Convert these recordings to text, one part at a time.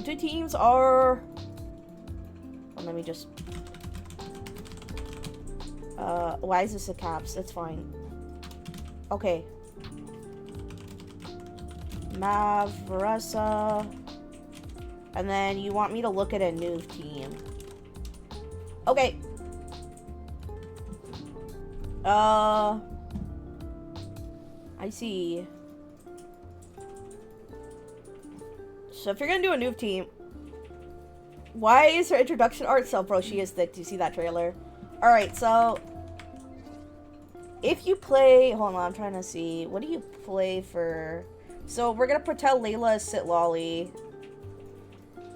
two teams are... Well, let me just... why is this a caps? It's fine. Okay. Mav, Varessa. And then you want me to look at a new team. Okay. I see. So if you're gonna do a new team, why is her introduction art so bro? She is thick. Do you see that trailer? Alright, so if you play, hold on, I'm trying to see. What do you play for? So we're gonna pretend Layla is Sitlolly.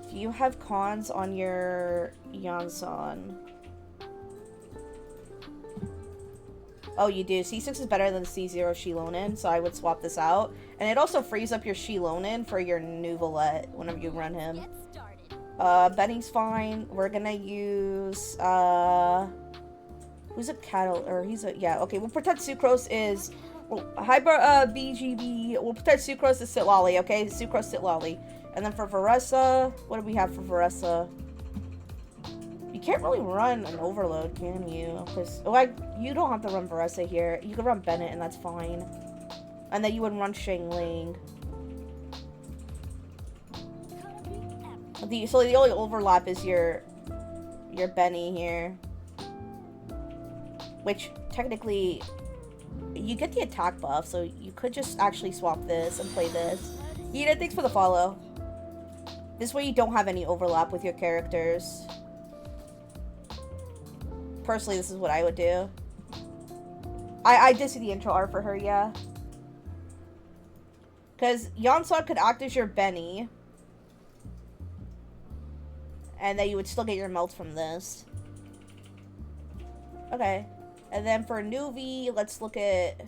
Do you have cons on your Yansan? Oh, you do. C6 is better than C0 Shilonin, so I would swap this out. And it also frees up your Shilonin for your Nuvolette whenever you run him. Benny's fine. We're gonna use, who's a cattle, or he's a, yeah, okay, we'll pretend Sucrose is, well, BGB, we'll pretend Sucrose is Sitlolly, okay? Sucrose Sitlolly. And then for Varessa, what do we have for Varessa? You can't really run an overload, can you? Because, like, you don't have to run Varessa here. You can run Bennett, and that's fine. And then you would run Shingling. So the only overlap is your Benny here. Which, technically, you get the attack buff, so you could just actually swap this and play this. Yida, thanks for the follow. This way you don't have any overlap with your characters. Personally, this is what I would do. I did see the intro art for her, yeah. Because Yansan could act as your Benny. And then you would still get your melt from this. Okay. And then for Nuvi, let's look at...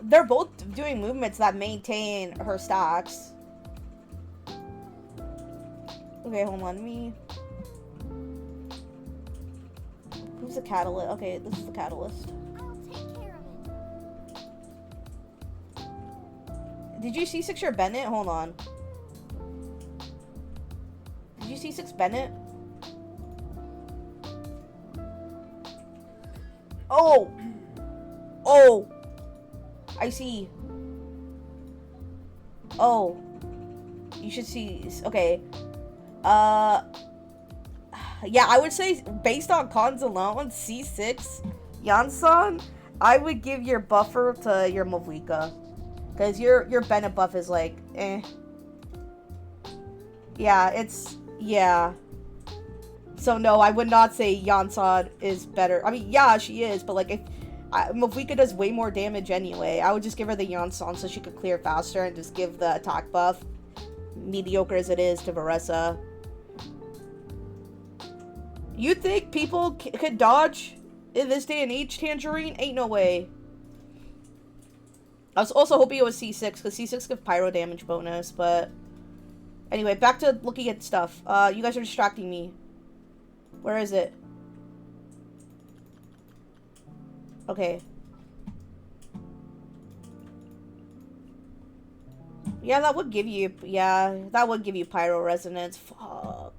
They're both doing movements that maintain her stacks. Okay, hold on, Who's the catalyst? Okay, this is the catalyst. I'll take care of it. Did you C6 your Bennett? Hold on. Did you C6 Bennett? Oh! Oh! I see. Oh. You should see. Okay. Yeah, I would say based on cons alone, C6 Yansan, I would give your buffer to your Mavlika. Because your Bennett buff is like, eh. Yeah, it's, yeah. So no, I would not say Yansan is better. I mean, yeah, she is, but like if Mavlika does way more damage anyway, I would just give her the Yansan so she could clear faster and just give the attack buff, mediocre as it is, to Varessa. You think people could dodge in this day and age, Tangerine? Ain't no way. I was also hoping it was C6, because C6 gives pyro damage bonus, but... Anyway, back to looking at stuff. You guys are distracting me. Where is it? Okay. Yeah, that would give you... Yeah, that would give you pyro resonance. Fuck.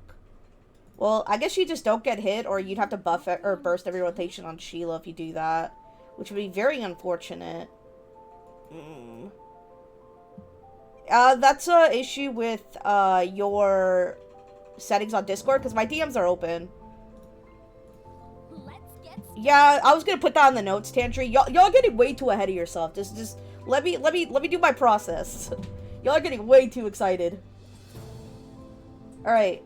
Well, I guess you just don't get hit, or you'd have to buff it, or burst every rotation on Sheila if you do that. Which would be very unfortunate. That's a issue with, your settings on Discord, because my DMs are open. Yeah, I was gonna put that in the notes, Tantry. Y'all getting way too ahead of yourself. Just let me do my process. Y'all are getting way too excited. Alright.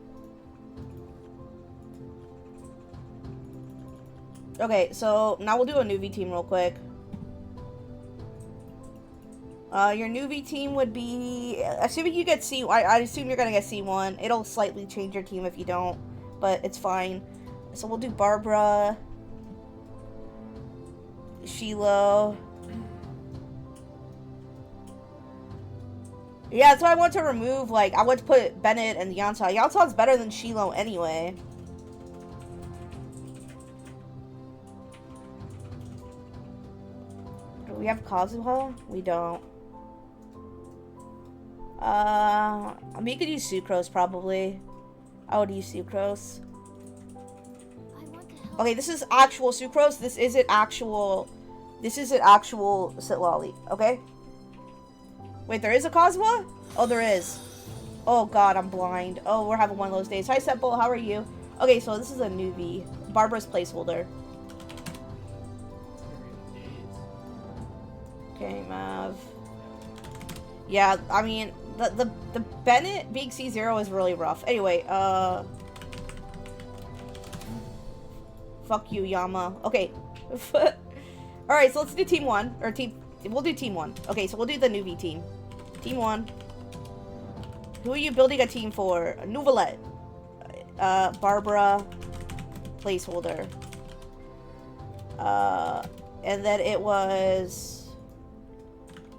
Okay, so now we'll do a Nuvi team real quick. Your Nuvi team would be, assuming you get C, I assume you're gonna get C1. It'll slightly change your team if you don't, but it's fine. So we'll do Barbara, Shiloh. Yeah, that's why I want to remove, like, I want to put Bennett and Yansan. Yansan's better than Shiloh anyway. We have Kazuha? We don't. I mean, you could use Sucrose, probably. I would use Sucrose. I want to help. Okay, this is actual Sucrose. This isn't actual Sitlali, okay? Wait, there is a Kazuha? Oh, there is. Oh god, I'm blind. Oh, we're having one of those days. Hi, Seppo, how are you? Okay, so this is a newbie. Barbara's placeholder. Okay, Mav. Yeah, I mean, the Bennett being C0 is really rough. Anyway, fuck you, Yama. Okay. Alright, so let's do team 1. Or we'll do team 1. Okay, so we'll do the newbie team. Team 1. Who are you building a team for? Nuvalet. Barbara. Placeholder. And then it was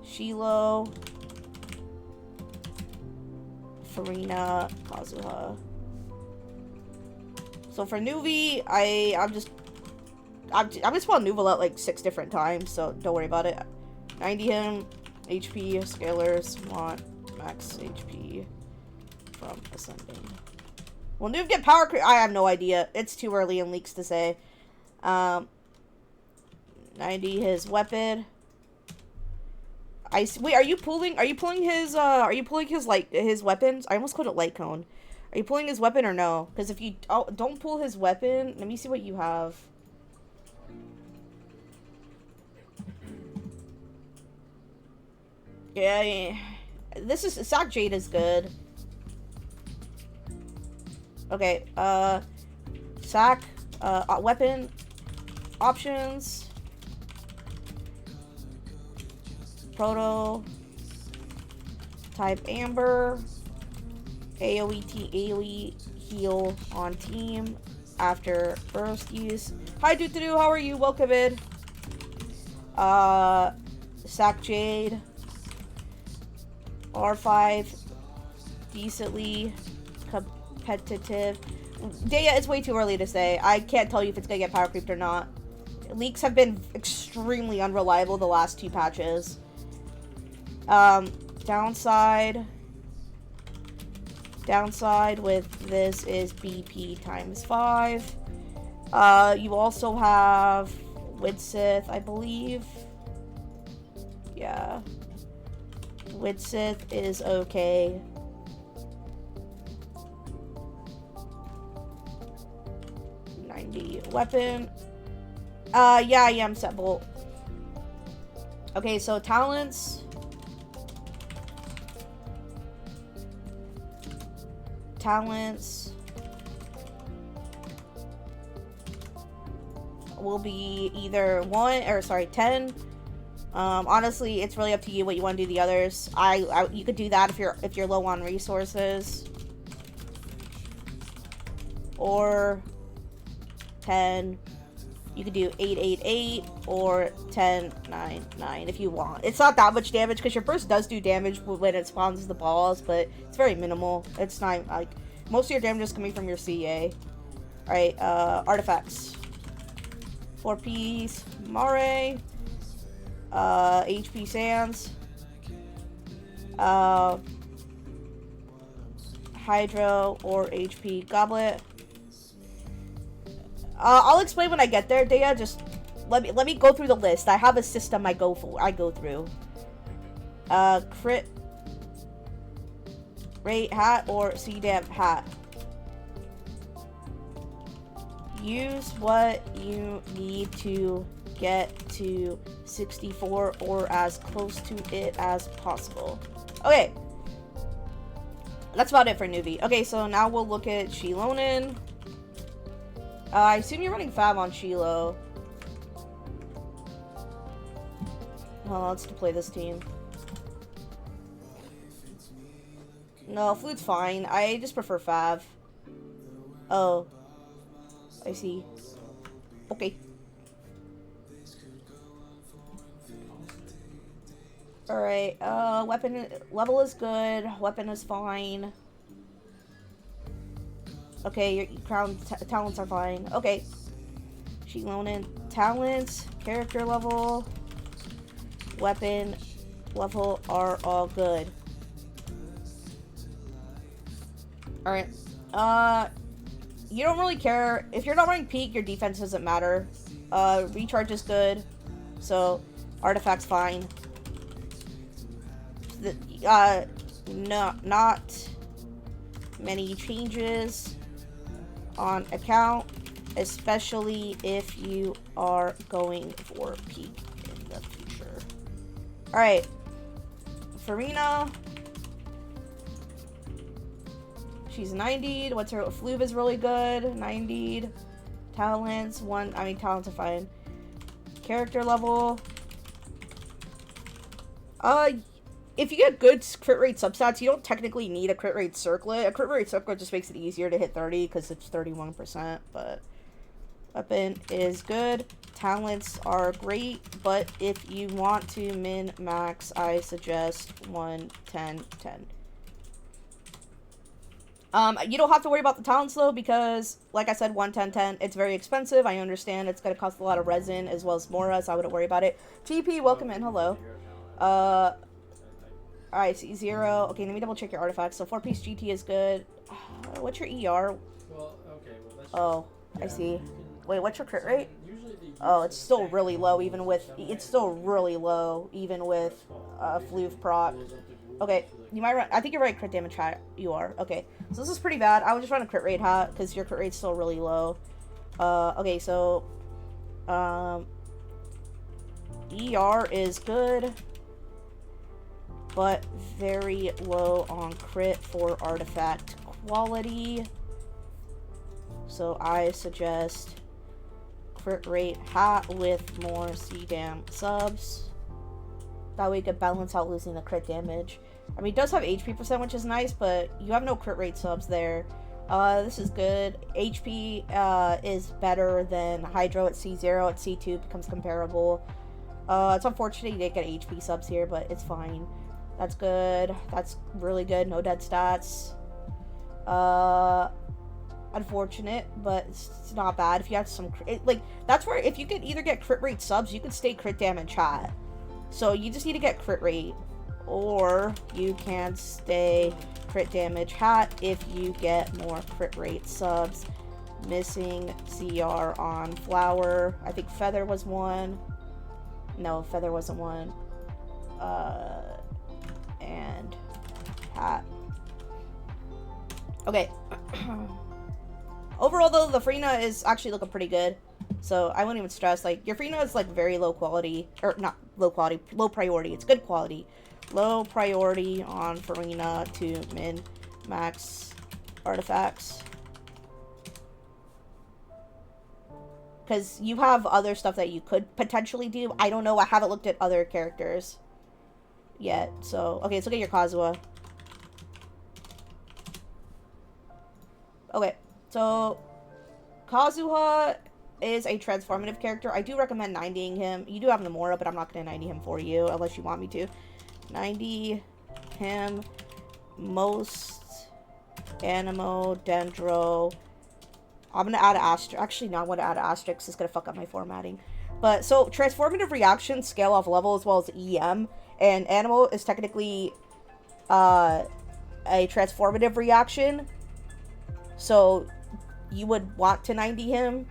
Shilo, Farina, Kazuha. So for Nuvi, I'm just spelling Nuvalet like 6 different times, so don't worry about it. 90 him, HP, scalars, want max HP from ascending. Will Nuv get power creep? I have no idea. It's too early in leaks to say. 90 his weapon. Wait, are you pulling his like his weapons? I almost called it light cone. Are you pulling his weapon or no? Because if you don't pull his weapon, let me see what you have. Yeah, this is Sack Jade is good. Okay, Sack, weapon options. Proto type Amber, AoE heal on team after burst use. Hi Doo-Doo, how are you? Welcome in. Sack Jade, R5, decently competitive. Daya, it's way too early to say. I can't tell you if it's gonna get power creeped or not. Leaks have been extremely unreliable the last 2 patches. Downside with this is BP times 5. You also have Widsith, I believe. Yeah. Widsith is okay. Weapon. Yeah, I am set bolt. Okay, so talents. Will be either 10. Honestly, it's really up to you what you want to do the others. You could do that if you're low on resources. Or 10. You could do 888 or 1099 if you want. It's not that much damage because your burst does do damage when it spawns the balls, but it's very minimal. It's not like most of your damage is coming from your CA. Alright, artifacts. 4-piece Mare, HP Sands, Hydro or HP Goblet. I'll explain when I get there, Daya. Just let me go through the list. I have a system I go through. Crit rate hat or CDAM hat. Use what you need to get to 64 or as close to it as possible. Okay. That's about it for newbie. Okay, so now we'll look at Shilonin. I assume you're running Fab on Shiloh. Well, let's deploy this team. No, Flute's fine. I just prefer Fav. Oh. I see. Okay. Alright, weapon level is good. Weapon is fine. Okay, your crown talents are fine. Okay. Shilonin talents, character level. weapon level are all good. Alright. You don't really care. If you're not running peak, your defense doesn't matter. Recharge is good. So, artifact's fine. No, not many changes on account, especially if you are going for peak in the future. Alright. Farina. She's 90'd. What's her Fluve is really good. 90'd. Talents. Talents are fine. Character level. If you get good crit rate substats, you don't technically need a crit rate circlet. A crit rate circlet just makes it easier to hit 30 because it's 31%, but weapon is good. Talents are great, but if you want to min-max, I suggest 1, 10, 10. You don't have to worry about the talents though, because, like I said, 1, 10, 10, it's very expensive. I understand it's going to cost a lot of resin as well as Mora, so I wouldn't worry about it. TP, welcome in, hello. Alright, so 0. Okay, let me double check your artifacts. So 4-piece GT is good. What's your ER? Well, okay, well, that's oh, I see. Wait, what's your crit rate? Oh, it's still really low, even with, Fluve proc. Okay, you might run, I think you're right, crit damage hat, you are. Okay, so this is pretty bad. I would just run a crit rate hat, because your crit rate's still really low. Okay, so, ER is good, but very low on crit for artifact quality. So I suggest crit rate hat with more CDAM subs. That way you could balance out losing the crit damage. I mean, it does have HP percent, which is nice, but you have no crit rate subs there. This is good. HP is better than Hydro at C0. At C2 it becomes comparable. It's unfortunate you didn't get HP subs here, but it's fine. That's good. That's really good. No dead stats. Unfortunate, but it's not bad. If you have some, that's where, if you could either get crit rate subs, you could stay crit damage hat. So you just need to get crit rate, or you can stay crit damage hat if you get more crit rate subs. Missing CR on Flower. I think Feather was one. No, Feather wasn't one. And hat. Okay. Overall, though, the Frina is actually looking pretty good. So I wouldn't even stress. Like, your Frina is, like, very low quality. Or, not low quality. Low priority. It's good quality. Low priority on Farina to min-max artifacts. Because you have other stuff that you could potentially do. I don't know. I haven't looked at other characters yet. So, okay, let's look at your Kazuha. Okay, so Kazuha is a transformative character. I do recommend 90ing him. You do have Nomura, but I'm not going to 90 him for you unless you want me to. 90 him, most Animo, Dendro. I'm going to add an asterisk. Actually, no, I want to add an asterisk. It's going to fuck up my formatting. But, so, transformative reactions scale off level as well as EM. And Animo is technically a transformative reaction. So, you would want to 90 him.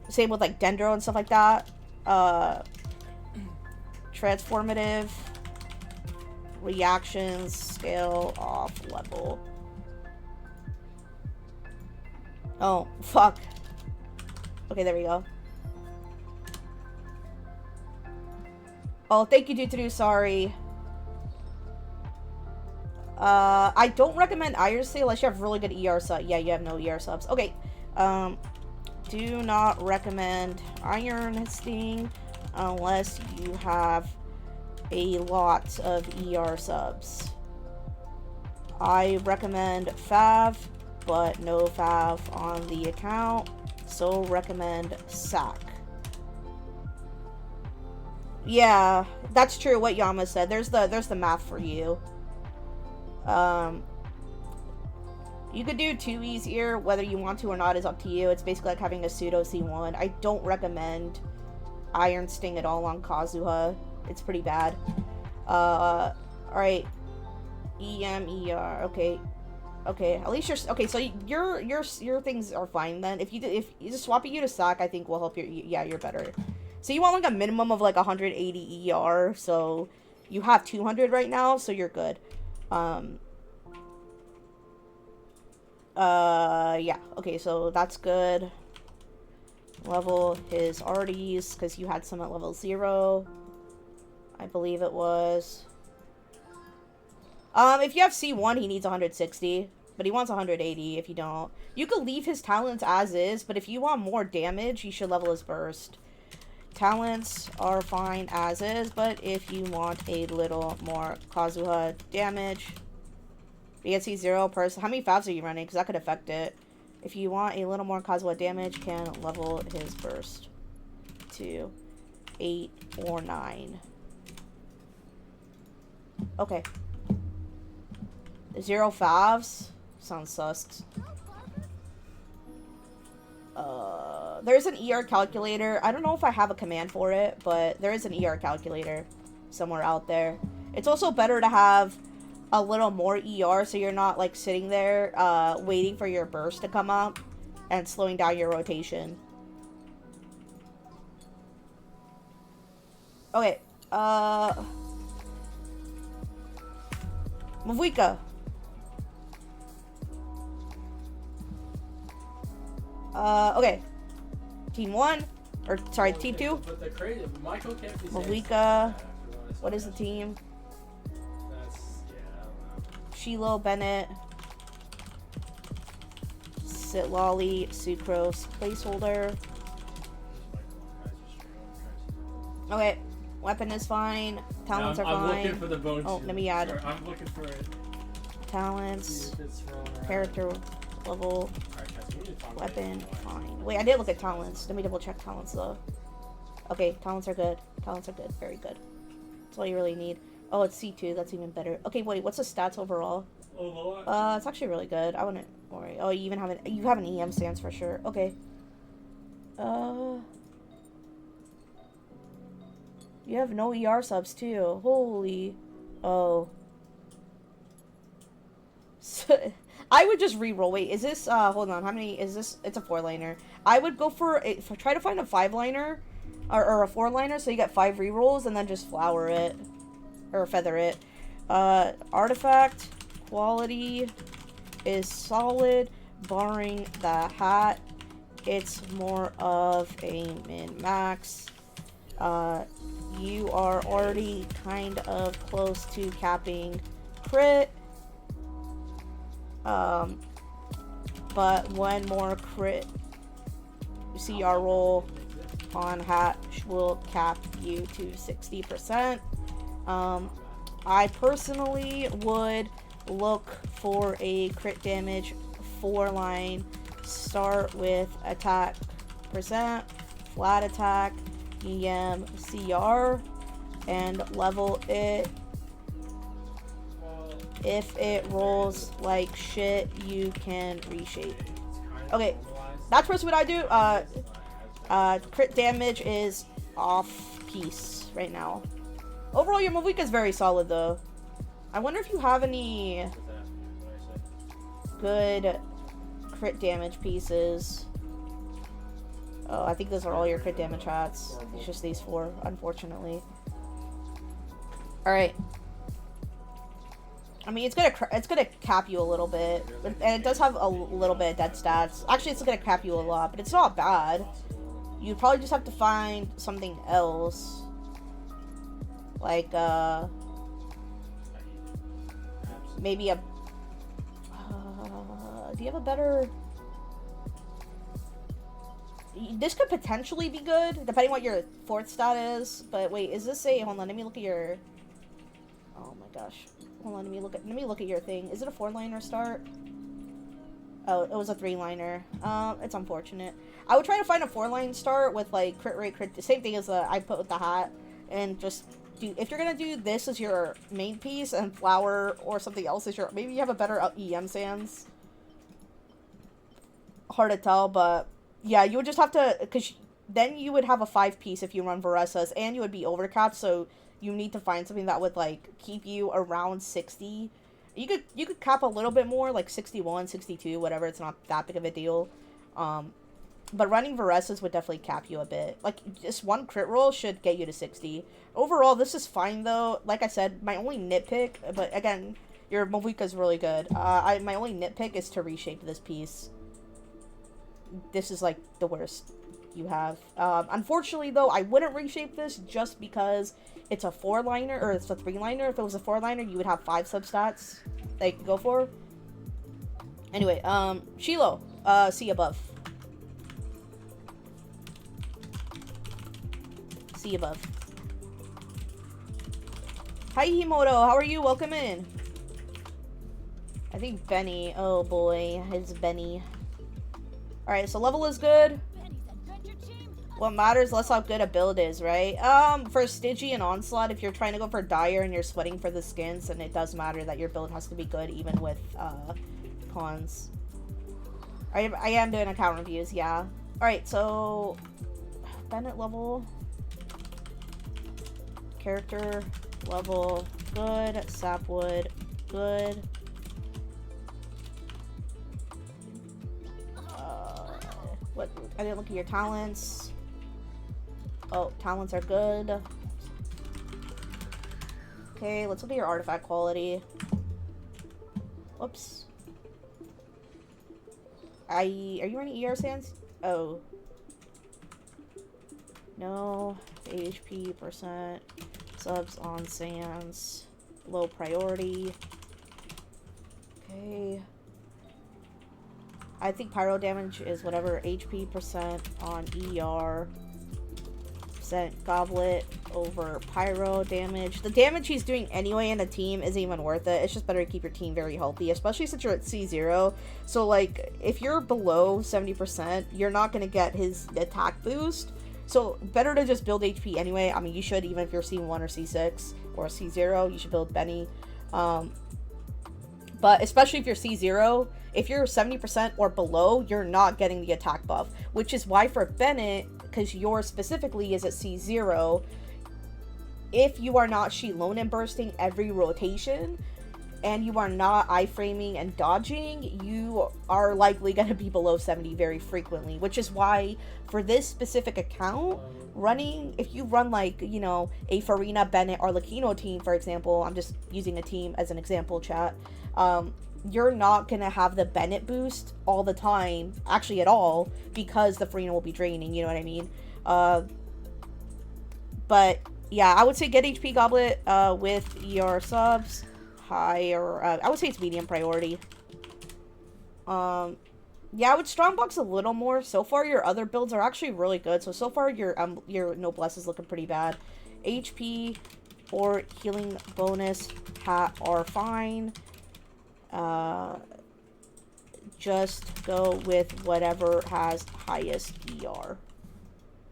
Same with, like, Dendro and stuff like that. Transformative reactions scale off level. Oh, fuck. Okay, there we go. Oh, thank you, Dutadu, sorry. I don't recommend Iron Stay unless you have really good ER subs. Yeah, you have no ER subs. Okay. Do not recommend Iron Sting unless you have a lot of ER subs. I recommend Fav, but no Fav on the account, so recommend Sack. Yeah, that's true what Yama said. There's the math for you. You could do 2 easier, whether you want to or not is up to you. It's basically like having a pseudo C1. I don't recommend Iron Sting at all on Kazuha. It's pretty bad. All right. EMER. Okay. Okay. At least you're okay. So your things are fine then. If you just swapping you to SAC, I think will help your. Yeah, you're better. So you want like a minimum of like 180 ER. So you have 200 right now, so you're good. Yeah. Okay. So that's good. Level his RDs because you had some at level 0. I believe it was. If you have C1, he needs 160, but he wants 180 if you don't. You could leave his talents as is, but if you want more damage, you should level his burst. Talents are fine as is, but if you want a little more Kazuha damage, BSC 0 person. How many favs are you running? Because that could affect it. If you want a little more Kazuha damage, can level his burst to 8 or 9. Okay. 0 favs? Sounds sus. There's an ER calculator. I don't know if I have a command for it, but there is an ER calculator somewhere out there. It's also better to have a little more ER so you're not like sitting there waiting for your burst to come up and slowing down your rotation. Okay, Mavuika. Okay. Team 1. Or, sorry, Team 2. But the crazy, Michael can't be Malika. What is the team? That's, yeah, I don't know. Shiloh, Bennett. Sitlolly, Sucrose, placeholder. Okay. Weapon is fine. Talents are I'm fine. looking for the bone Oh, shield. let me add. Sorry, I'm looking for it. Talents. See if it's rolling around. Character level. Alright, guys, we need to find Weapon, ways to fine. Wait, I did look at talents. Let me double check talents though. Okay, talents are good. Talents are good. Very good. That's all you really need. Oh, it's C2. That's even better. Okay, wait. What's the stats overall? It's actually really good. I wouldn't worry. Oh, you even have an EM stance for sure. Okay. You have no ER subs too. Holy. Oh. So, I would just reroll. Wait, is this, hold on, how many, is this, it's a 4-liner. I would go for try to find a 5-liner, or a 4-liner, so you get 5 rerolls, and then just flower it, or feather it. Artifact, quality is solid, barring the hat. It's more of a min-max. You are already kind of close to capping crit. But one more crit CR roll on hat will cap you to 60%. I personally would look for a crit damage 4-line. Start with attack percent, flat attack, EM, CR, and level it. If it rolls like shit, you can reshape. Okay, that's personally what I do. Crit damage is off piece right now. Overall, your Mavuika is very solid though. I wonder if you have any good crit damage pieces. Oh, I think those are all your crit damage hats. It's just these 4, unfortunately. Alright. I mean, it's gonna cap you a little bit, and it does have a little bit of dead stats. Actually, it's gonna cap you a lot, but it's not bad. You'd probably just have to find something else, like maybe a. Do you have a better? This could potentially be good, depending what your 4th stat is. But wait, is this a? Hold on, let me look at your. Oh my gosh. Hold on, let me look at your thing. Is it a 4-liner start? Oh, it was a 3-liner. It's unfortunate. I would try to find a 4-line start with like crit rate, the same thing as I put with the hat, and just do. If you're gonna do this as your main piece and flower or something else as your, maybe you have a better EM sans. Hard to tell, but yeah, you would just have to, because then you would have a 5-piece if you run Varessas, and you would be overcapped, so you need to find something that would like keep you around 60. You could cap a little bit more, like 61, 62, whatever. It's not that big of a deal. But running Varessas would definitely cap you a bit. Like, just one crit roll should get you to 60. Overall, this is fine, though. Like I said, my only nitpick, but again, your Mavuka is really good. My only nitpick is to reshape this piece. This is, like, the worst you have. Unfortunately, though, I wouldn't reshape this just because it's a 4-liner, or it's a 3-liner. If it was a 4-liner, you would have 5 substats that you could go for. Anyway, Shiloh, see above. See above. Hi, Himoto. How are you? Welcome in. I think Benny. Oh, boy. It's Benny. Alright, so level is good. What matters less how good a build is, right? For Stigi and Onslaught, if you're trying to go for Dire and you're sweating for the skins, then it does matter that your build has to be good, even with, cons. I am doing account reviews, yeah. Alright, so... Bennett level... Character level good, Sapwood good. What? I didn't look at your talents. Oh, talents are good. Okay, let's look at your artifact quality. Whoops. Are you running ER sands? Oh. No. HP percent. Subs on sands. Low priority. Okay. I think pyro damage is whatever HP percent on ER. Percent goblet over pyro damage. The damage he's doing anyway in a team isn't even worth it. It's just better to keep your team very healthy, especially since you're at C0. So, like, if you're below 70%, you're not going to get his attack boost. So, better to just build HP anyway. I mean, you should, even if you're C1 or C6 or C0, you should build Benny. But especially if you're C0, if you're 70% or below, you're not getting the attack buff. Which is why for Bennett, because yours specifically is at C0, if you are not Shilon and bursting every rotation, and you are not iframing and dodging, you are likely going to be below 70 very frequently. Which is why, for this specific account, running, if you run like, you know, a Farina, Bennett, or Lakino team, for example, I'm just using a team as an example, chat, you're not going to have the Bennett boost all the time, actually at all, because the Farina will be draining, you know what I mean? But, yeah, I would say get HP Goblet with your subs. High, or I would say it's medium priority. Yeah, I would strongbox a little more. So far, your other builds are actually really good. So far, your noblesse is looking pretty bad. HP or healing bonus hat are fine. Just go with whatever has highest ER.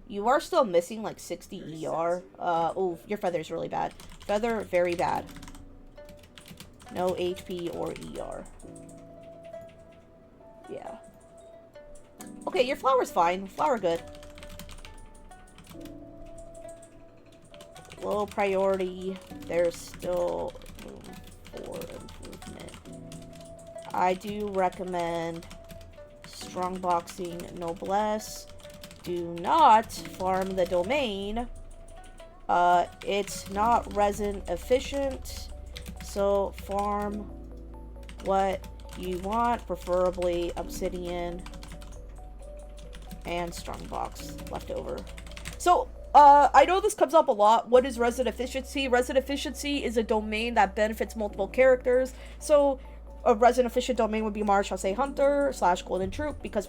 You are still missing like 60 ER. Oh, your feather is really bad. Feather, very bad. No HP or ER. Yeah. Okay, your flower's fine. Flower good. Low priority. There's still room for improvement. I do recommend strongboxing noblesse. Do not farm the domain. It's not resin efficient. So, farm what you want, preferably obsidian and strongbox left over. So, I know this comes up a lot. What is resin efficiency? Resin efficiency is a domain that benefits multiple characters. So, a resin efficient domain would be Marichasse Hunter / Golden Troop, because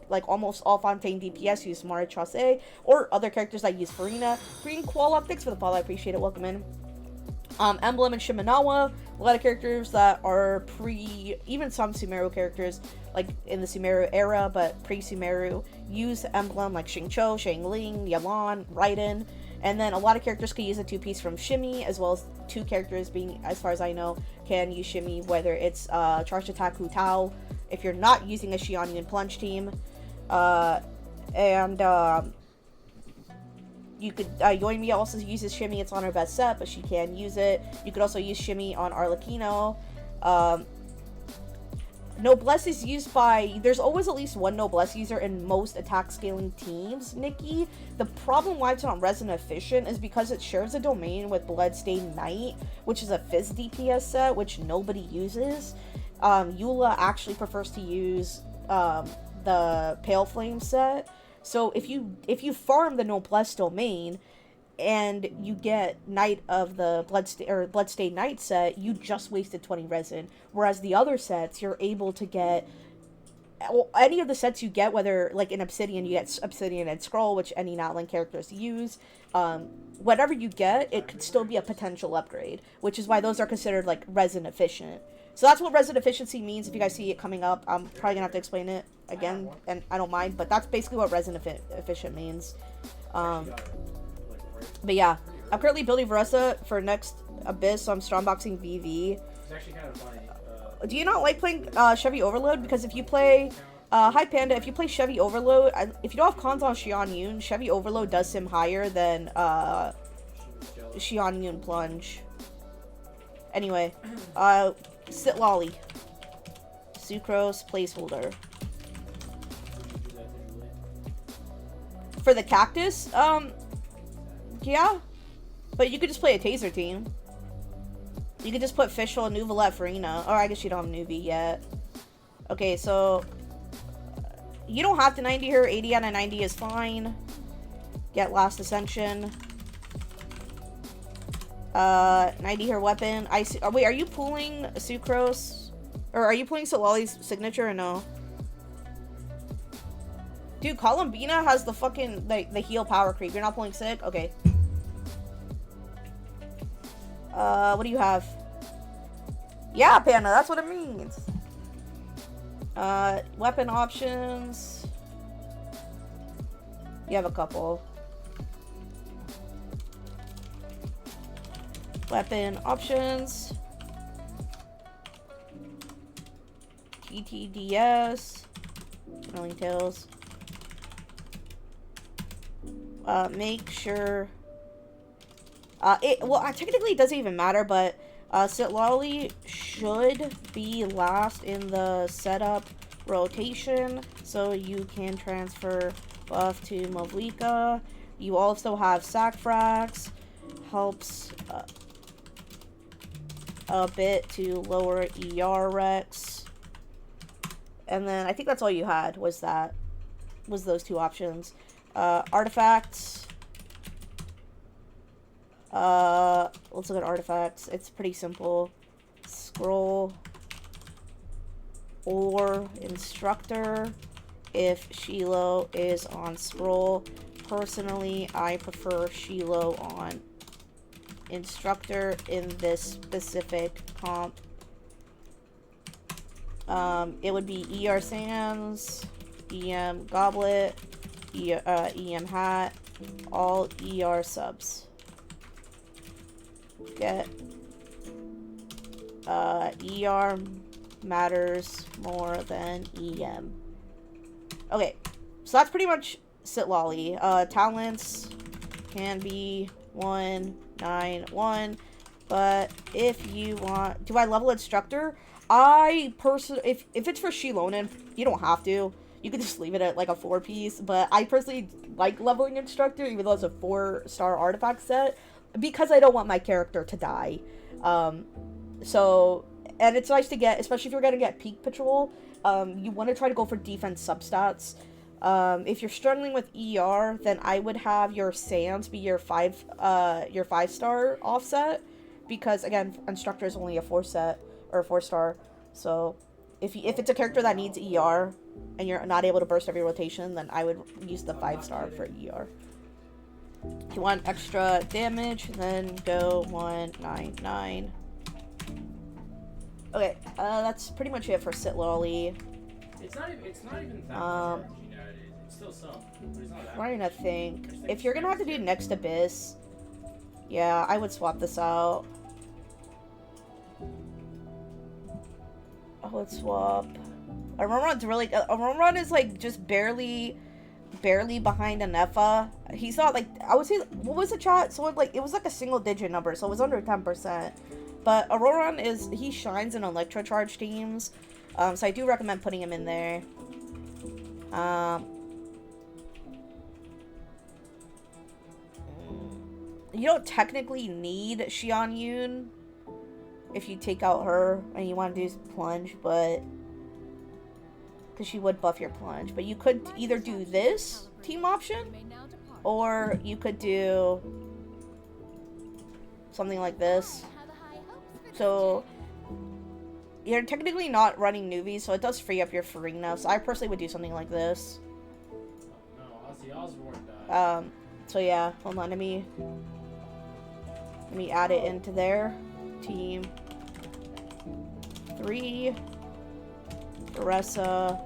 like almost all Fontaine DPS use Marichasse, or other characters that use Farina. Green Koala, thanks for the follow, I appreciate it, welcome in. Emblem and Shimenawa, a lot of characters that are even some Sumeru characters, like in the Sumeru era, but pre-Sumeru, use Emblem, like Xingqiu, Shangling, Yalan, Raiden, and then a lot of characters can use a 2-piece from Shimmy, as well as 2 characters being, as far as I know, can use Shimmy, whether it's Charged Attack Hu Tao, if you're not using a Xianyun Plunge team, and you could, Yoimi also uses Shimmy. It's on her best set, but she can use it. You could also use Shimmy on Arlecchino. Noblesse is used by, there's always at least one Noblesse user in most attack scaling teams, Nikki. The problem why it's not resin efficient is because it shares a domain with Bloodstained Knight, which is a Fizz DPS set, which nobody uses. Eula actually prefers to use the Pale Flame set. So if you farm the Noblesse domain, and you get Knight of the Bloodstained Knight set, you just wasted 20 resin. Whereas the other sets, you're able to get, well, any of the sets you get, whether, like, in Obsidian, you get Obsidian and Scroll, which any Natlan characters use. Whatever you get, it could still be a potential upgrade, which is why those are considered, like, resin efficient. So that's what resin efficiency means. If you guys see it coming up, I'm probably gonna have to explain it again, and I don't mind, but that's basically what resin efficient means. But yeah, I'm currently building Veressa for next Abyss, so I'm strongboxing VV. It's actually kind of funny. Do you not like playing Chevy Overload? Because if you play, hi Panda, if you play Chevy Overload, if you don't have cons on Xian Yun, Chevy Overload does sim higher than Xian Yun Plunge. Anyway, Sit Lolly. Sucrose placeholder. For the cactus, yeah, but you could just play a taser team. You could just put Fischl, Nuvolette, Farina. Or I guess you don't have Nuvi yet. Okay, so you don't have to 90 her. 80 out of 90 is fine. Get Last Ascension. 90 her weapon. Wait, are you pulling Sucrose? Or are you pulling Solali's signature or no? Dude, Columbina has the fucking, the heal power creep. You're not pulling Sig? Okay. What do you have? Yeah, Panda, that's what it means. Weapon options. You have a couple. Weapon options. GTDS. Rolling Tails. Make sure... well, technically it doesn't even matter, but Sitlali should be last in the setup rotation, so you can transfer buff to Mavlika. You also have Sackfrax, helps a bit to lower ER Rex. And then I think that's all you had, was those two options. Artifacts. Let's look at artifacts. It's pretty simple. Scroll or instructor if Shiloh is on scroll. Personally, I prefer Shiloh on instructor in this specific comp. It would be ER Sands, EM Goblet, EM Hat, all ER subs. Get ER matters more than EM. Okay, so that's pretty much Sitlali. Talents can be 191, but if you want, do I level instructor? I personally, if it's for Shilonen, you don't have to. You can just leave it at like a 4-piece, but I personally like leveling instructor, even though it's a 4-star artifact set, because I don't want my character to die. So, and it's nice to get, especially if you're gonna get peak patrol, you want to try to go for defense substats. If you're struggling with ER, then I would have your Sands be your 5-star offset, because again, instructor is only a 4-star. So if it's a character that needs ER and you're not able to burst every rotation, then I would use the 5-star for ER. If you want extra damage, then go 199. Okay, that's pretty much it for Sitlali. It's not even that much energy nowadays. It's still some, but it's not that Trying to much. think. If you're gonna have to do next Abyss, yeah, I would swap this out. I would swap. Aurora Run is like just barely barely behind Anefa. He's not like, I would say, what was the chat? So it was like a single digit number, so it was under 10%. But Auroran he shines in Electro Charge teams. So I do recommend putting him in there. You don't technically need Xian Yun if you take out her and you want to do plunge, but because she would buff your plunge. But you could either do this team option, or you could do something like this. So you're technically not running newbies, so it does free up your Farina. So I personally would do something like this. No, Ozzy Osbourne died. So yeah, hold on, let me add it into there. Team 3, Teresa,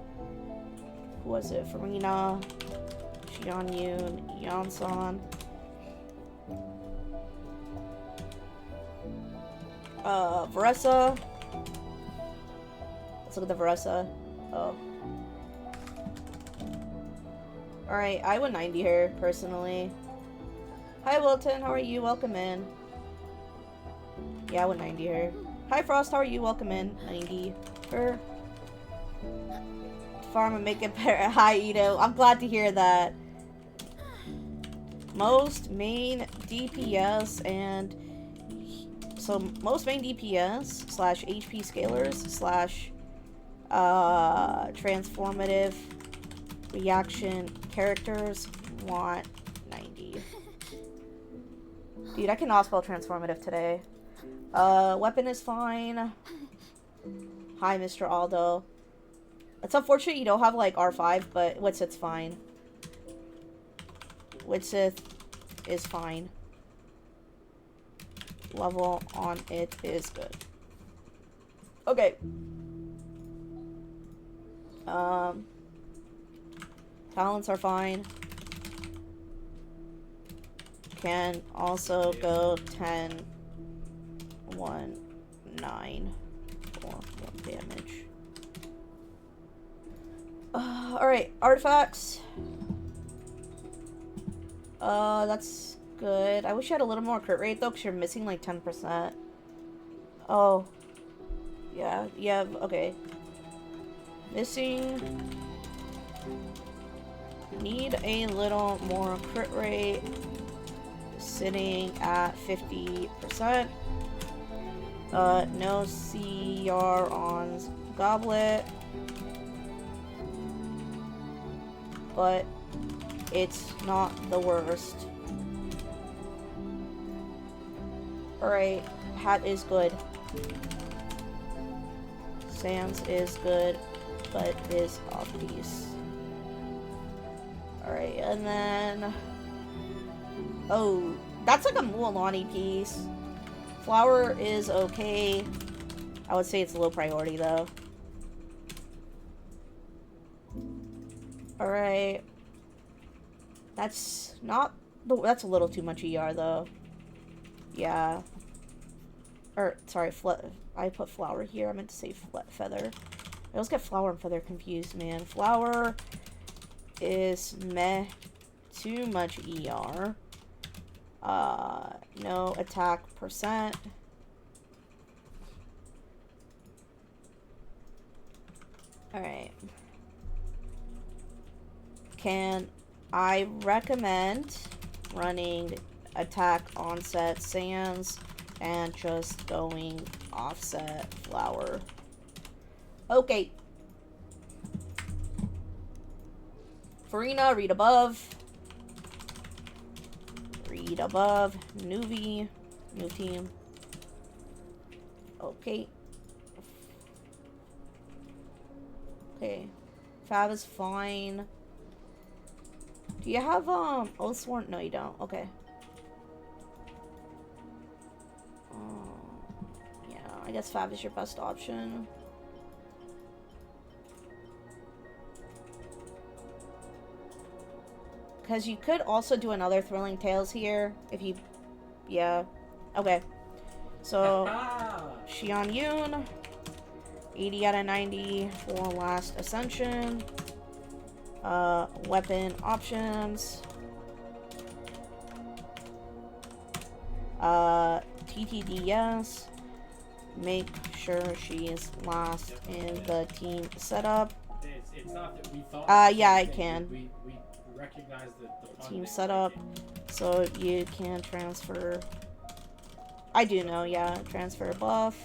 who was it? Farina, Xian Yun, Yansan. Varessa. Let's look at the Varessa. Oh. Alright, I would 90 her, personally. Hi, Wilton, how are you? Welcome in. Yeah, I would 90 her. Hi, Frost, how are you? Welcome in. 90 her. Farm and make it better. Hi, Ito. I'm glad to hear that. Most main DPS and... So, most main DPS / HP scalers / transformative reaction characters want 90. Dude, I cannot spell transformative today. Weapon is fine. Hi, Mr. Aldo. It's unfortunate you don't have, like, R5, but Witsith's fine. Witsith is fine. Level on it is good. Okay. Talents are fine. Can also go 10, 1, 9 for 1 damage. Alright, artifacts. That's good. I wish you had a little more crit rate though, because you're missing like 10%. Oh. Yeah, okay. Missing. Need a little more crit rate. Sitting at 50%. No CR on Goblet. But it's not the worst. Alright, hat is good. Sans is good, but is off piece. Alright, and then... Oh, that's like a Mualani piece. Flower is okay. I would say it's low priority though. Alright. That's not... That's a little too much ER though. Yeah. Or, sorry, I put flower here. I meant to say feather. I always get flower and feather confused, man. Flower is meh. Too much ER. No attack percent. Alright. Can I recommend running attack onset sans and just going offset flower? Okay. Farina, read above. Read above. Nuvi. New team. Okay. Okay. Fab is fine. Do you have, Oathsworn? No, you don't. Okay. Yeah, I guess Fab is your best option. Because you could also do another Thrilling Tales here, if you... Yeah. Okay. So, Xian Yun. 80 out of 90 for last Ascension. Weapon options. TTD, make sure she's last in the team setup. It's not that we thought. Yeah, I can. We recognize the Team setup, so you can transfer. I do know, yeah, transfer buff.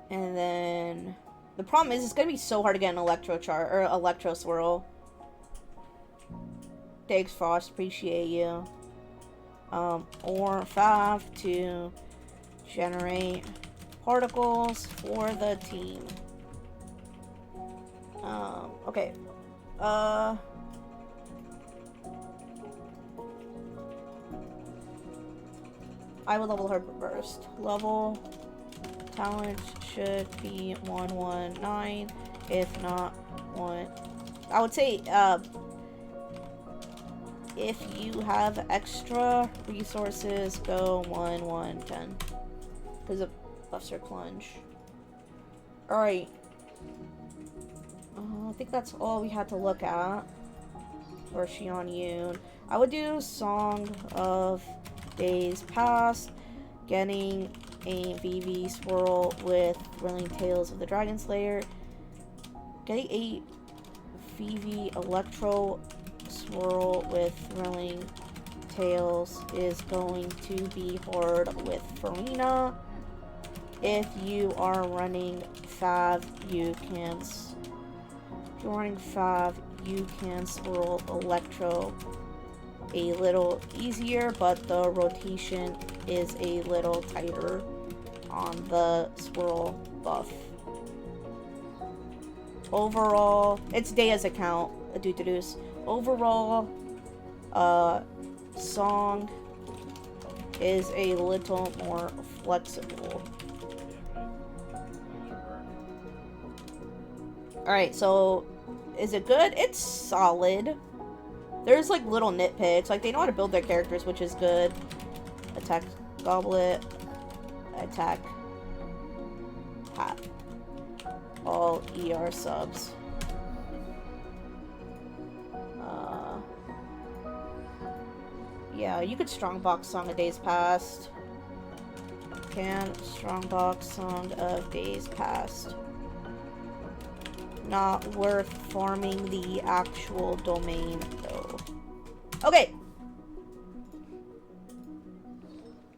And then the problem is it's gonna be so hard to get an electro swirl. Thanks, Frost, appreciate you. Or 5 to generate particles for the team. Okay. I will level her first. Level talent should be 119, if not 1. I would say, if you have extra resources, go 110. Because it buffs her plunge. Alright. I think that's all we had to look at for Xian Yun. I would do Song of Days Past, getting a VV swirl with Thrilling Tales of the Dragon Slayer, getting a VV Electro swirl with Thrilling Tales is going to be hard with Farina. If you are running Fav, you can swirl Electro a little easier, but the rotation is a little tighter on the swirl buff. Overall, it's Daya's account, a deuce. Overall, Song is a little more flexible. Alright, so is it good? It's solid. There's like little nitpicks. Like they know how to build their characters, which is good. Attack Goblet. Attack Hat. All ER subs. Yeah, you could strongbox Song of Days Past. Can strongbox Song of Days Past. Not worth farming the actual domain, though. Okay.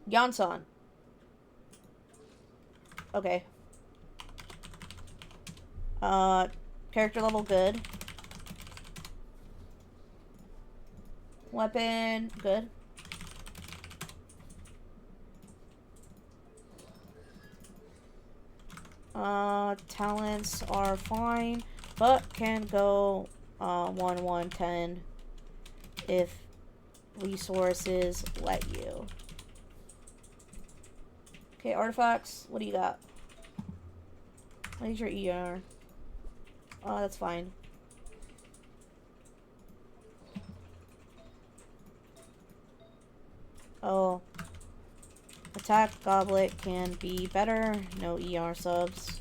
Yansan. Okay. Character level good. Weapon good. Talents are fine, but can go 110 if resources let you. Okay, artifacts. What do you got? What is your ER? Oh, that's fine. Oh. Attack Goblet can be better. No ER subs.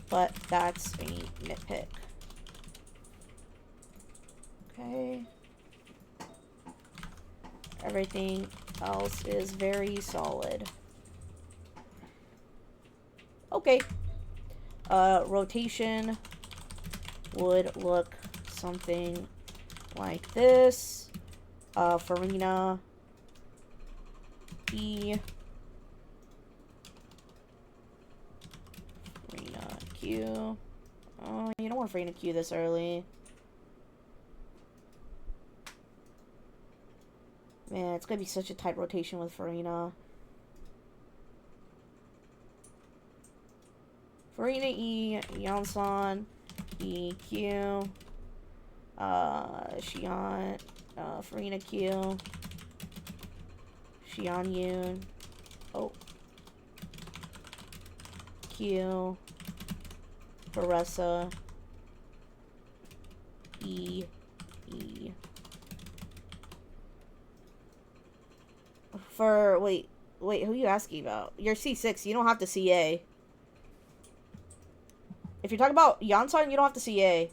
But that's a nitpick. Okay. Everything else is very solid. Okay. Rotation would look something like this. Farina. E. Farina Q. Oh, you don't want Farina Q this early. Man, it's gonna be such a tight rotation with Farina. Farina E, Yansan, EQ, Xian, Farina Q, Xian Yun, oh, Q, Baressa, E, E. Wait, who are you asking about? You're C6, you don't have to CA. If you're talking about Yansan, you don't have to CA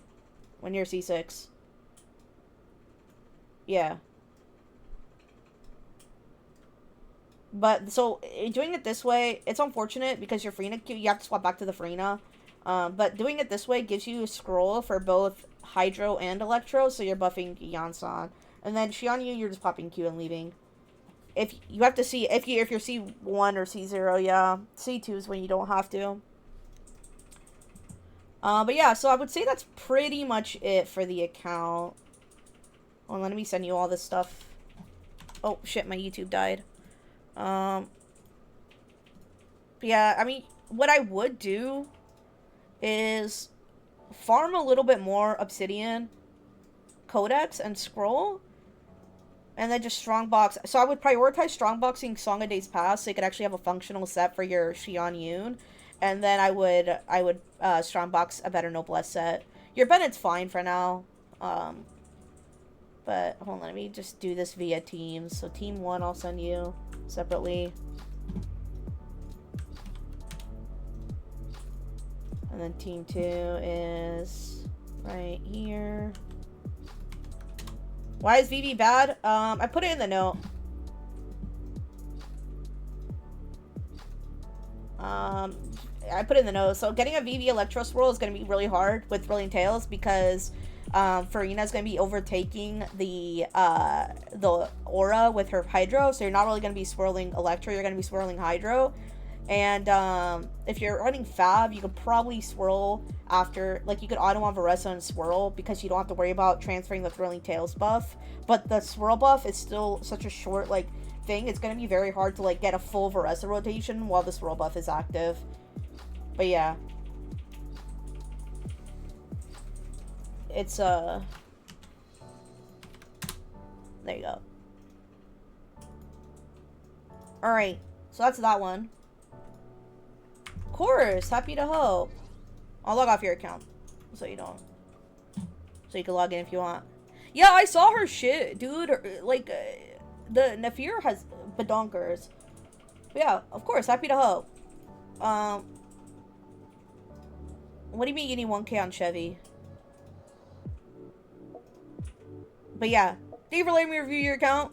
when you're C6. Yeah. But, so, doing it this way, it's unfortunate because your Freena queue, you have to swap back to the Freena. But doing it this way gives you a scroll for both Hydro and Electro, so you're buffing Yansan. And then Xianyu, you're just popping Q and leaving. If you have to see, if you're C1 or C0, yeah. C2 is when you don't have to. But yeah, so I would say that's pretty much it for the account. Oh, let me send you all this stuff. Oh, shit, my YouTube died. Yeah, I mean, what I would do is farm a little bit more Obsidian, Codex, and Scroll, and then just Strongbox. So I would prioritize Strongboxing Song of Days Past so you could actually have a functional set for your Xian Yun, and then I would Strongbox a better Noblesse set. Your Bennett's fine for now, but hold on, let me just do this via teams. So team 1 I'll send you separately. And then team 2 is right here. Why is VV bad? I put it in the note. I put it in the note. So getting a VV Electro Swirl is going to be really hard with Brilliant Tails because Farina is going to be overtaking the aura with her Hydro. So you're not really going to be swirling Electro. You're going to be swirling Hydro. And if you're running Fab, you could probably swirl after, like, you could auto on Varessa and swirl because you don't have to worry about transferring the Thrilling Tails buff. But the swirl buff is still such a short, like, thing. It's going to be very hard to, like, get a full Varessa rotation while the swirl buff is active. But yeah. It's, there you go. Alright, so that's that one. Of course, happy to help. I'll log off your account so you don't. So you can log in if you want. Yeah, I saw her shit, dude. Like, the Nafir has badonkers. But yeah, of course, happy to help. What do you mean you need 1K on Chevy? But yeah, thank you for letting me review your account.